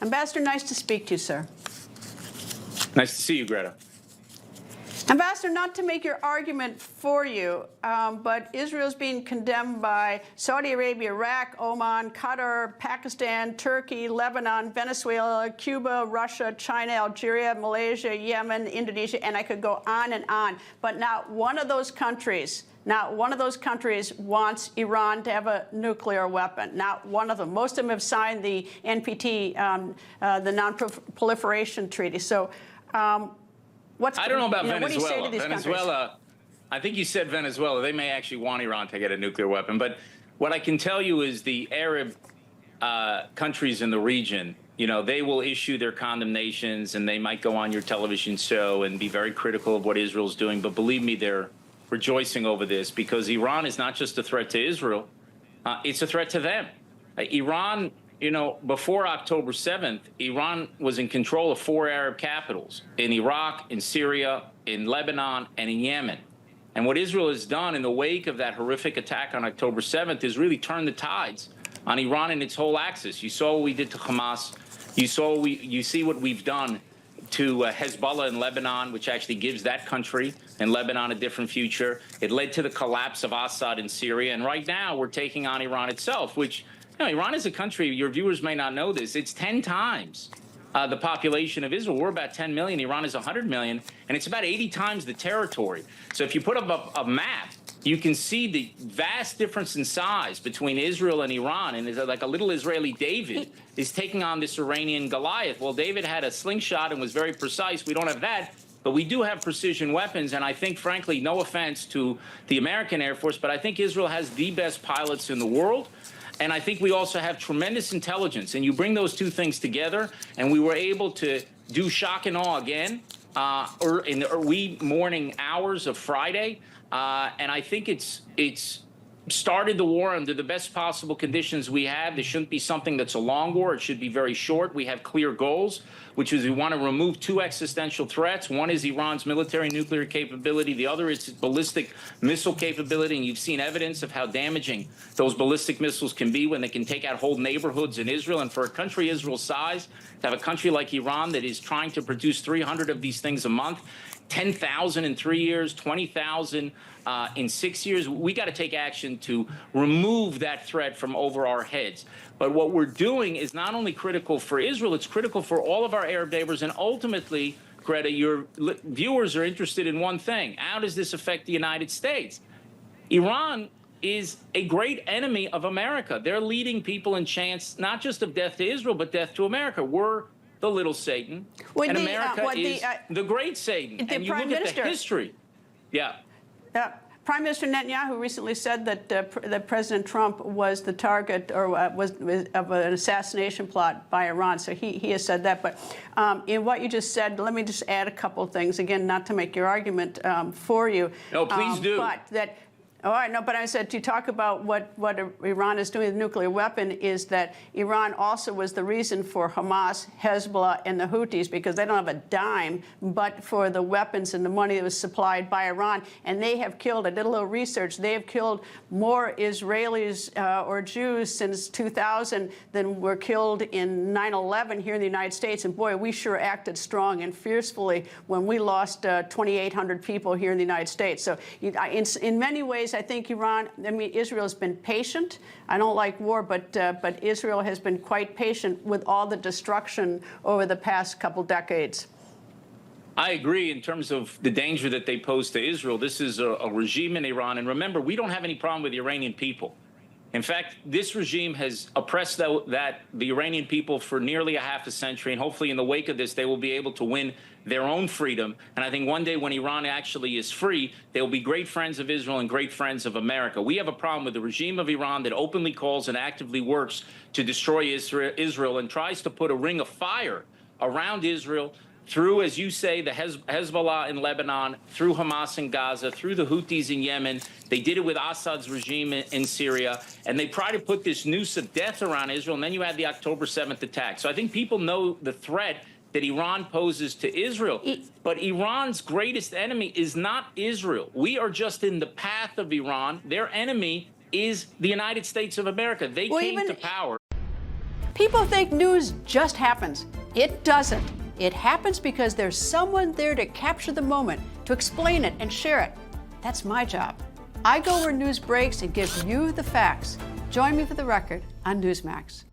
Ambassador, nice to speak to you, sir. Nice to see you, Greta. Ambassador, not to make your argument for you, but Israel's being condemned by Saudi Arabia, Iraq, Oman, Qatar, Pakistan, Turkey, Lebanon, Venezuela, Cuba, Russia, China, Algeria, Malaysia, Yemen, Indonesia, and I could go on and on. But not one of those countries wants Iran to have a nuclear weapon. Not one of them. Most of them have signed the NPT, the Non-Proliferation Treaty. So. I don't know about Venezuela. What do you say to these Venezuela, I think you said Venezuela. They may actually want Iran to get a nuclear weapon. But what I can tell you is the Arab countries in the region, you know, they will issue their condemnations and they might go on your television show and be very critical of what Israel's doing. But believe me, they're rejoicing over this because Iran is not just a threat to Israel. It's a threat to them. Iran, you know, before October 7th, Iran was in control of 4 Arab capitals in Iraq, in Syria, in Lebanon, and in Yemen. And what Israel has done in the wake of that horrific attack on October 7th is really turn the tides on Iran and its whole axis. You saw what we did to Hamas. You see what we've done to Hezbollah in Lebanon, which actually gives that country and Lebanon a different future. It led to the collapse of Assad in Syria. And right now we're taking on Iran itself, which, you know, Iran is a country, your viewers may not know this, it's 10 times the population of Israel. We're about 10 million. Iran is 100 million, and it's about 80 times the territory. So if you put up a map, you can see the vast difference in size between Israel and Iran. And it's like a little Israeli David is taking on this Iranian Goliath. Well, David had a slingshot and was very precise. We don't have that. But we do have precision weapons, and I think, frankly, no offense to the American Air Force, but I think Israel has the best pilots in the world. And I think we also have tremendous intelligence. And you bring those two things together, and we were able to do shock and awe again in the wee morning hours of Friday. And I think it's started the war under the best possible conditions we have. This shouldn't be something that's a long war. It should be very short. We have clear goals, which is we want to remove 2 existential threats. One is Iran's military nuclear capability. The other is its ballistic missile capability. And you've seen evidence of how damaging those ballistic missiles can be when they can take out whole neighborhoods in Israel. And for a country Israel's size, to have a country like Iran that is trying to produce 300 of these things a month, 10,000 in 3 years, 20,000 in 6 years. We got to take action to remove that threat from over our heads. But what we're doing is not only critical for Israel, it's critical for all of our Arab neighbors. And ultimately, Greta, your viewers are interested in one thing. How does this affect the United States? Iran is a great enemy of America. They're leading people in chance, not just of death to Israel, but death to America. We're the little Satan, and America is the great Satan. And you look at the history. Yeah. Prime Minister Netanyahu recently said that President Trump was the target or was of an assassination plot by Iran. So he has said that. But in what you just said, let me just add a couple of things. Again, not to make your argument for you. No, please do. But that. All right, no, but I said to talk about what Iran is doing with a nuclear weapon is that Iran also was the reason for Hamas, Hezbollah, and the Houthis, because they don't have a dime but for the weapons and the money that was supplied by Iran. And they have killed, I did a little research, they have killed more Israelis or Jews since 2000 than were killed in 9/11 here in the United States. And boy, we sure acted strong and fiercely when we lost 2,800 people here in the United States. So in many ways, I think Israel has been patient. I don't like war, but Israel has been quite patient with all the destruction over the past couple decades. I agree in terms of the danger that they pose to Israel. This is a regime in Iran. And remember, we don't have any problem with the Iranian people. In fact, this regime has oppressed the Iranian people for nearly a half a century. And hopefully in the wake of this, they will be able to win their own freedom. And I think one day when Iran actually is free, they will be great friends of Israel and great friends of America. We have a problem with the regime of Iran that openly calls and actively works to destroy Israel and tries to put a ring of fire around Israel through, as you say, the Hezbollah in Lebanon, through Hamas in Gaza, through the Houthis in Yemen. They did it with Assad's regime in Syria. And they try to put this noose of death around Israel. And then you had the October 7th attack. So I think people know the threat that Iran poses to Israel. But Iran's greatest enemy is not Israel. We are just in the path of Iran. Their enemy is the United States of America. They came to power. People think news just happens. It doesn't. It happens because there's someone there to capture the moment, to explain it and share it. That's my job. I go where news breaks and give you the facts. Join me for The Record on Newsmax.